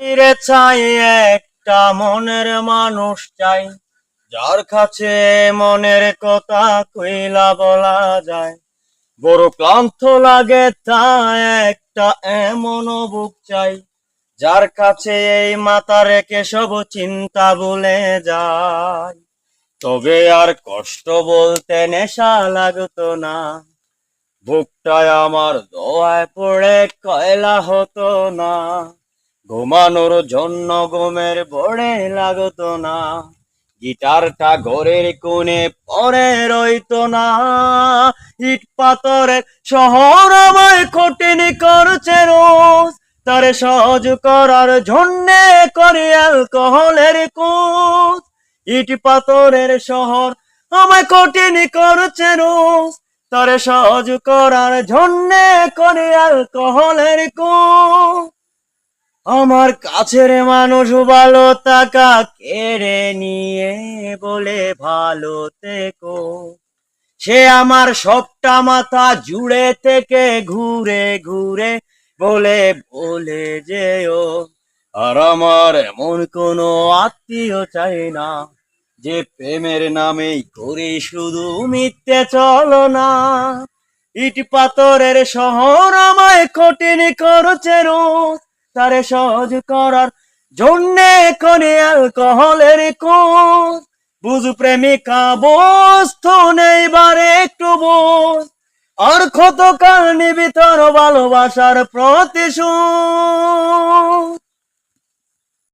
ফিরে চাই একটা মনের মানুষ চাই, যার কাছে মনের কথা কইলা বলা যায়। বড় ক্লান্ত লাগে তাই একটা এমন বুক চাই, যার কাছে এই মাথা রেখে সব চিন্তা ভুলে যায়। তবে আর কষ্ট বলতে নেশা লাগতো না, বুকটায় আমার দোয়ায় পড়ে কয়লা হতো না। ঘুমানোর জন্য ঘুমের ভরে লাগতো না, গিটারটা ঘরের কোণে পরে রইতো না। ইট পাথরের শহর আমায় কঠিন করছে রোজ, তারে সহজ করার জন্যে করে অ্যালকোহলের কোচ। ইট পাথরের শহর আমায় কঠিন করছে রোজ, তারে সহজ করার জন্যে করে অ্যালকোহলের কোচ। আমার কাছের মানুষ ভালো টাকা কেড়ে নিয়ে বলে ভালো থেকো, সে আমার সবটা মাথা জুড়ে থেকে ঘুরে ঘুরে বলে বলে যেও। আর আমার এমন কোনো আত্মীয় চাই না, যে প্রেমের নামেই করি শুধু মিথ্যে চলো না। ইট পাথরের শহর আমায় কঠিন করছে রোজ, তারে সহজ করার জন্যে করে অ্যালকোহলের কোচ। বুঝ প্রেমিকা বস্তু নেই বারে একটু বোঝ, আর কত কাল নিবি তোর ভালোবাসার প্রতিশোধ।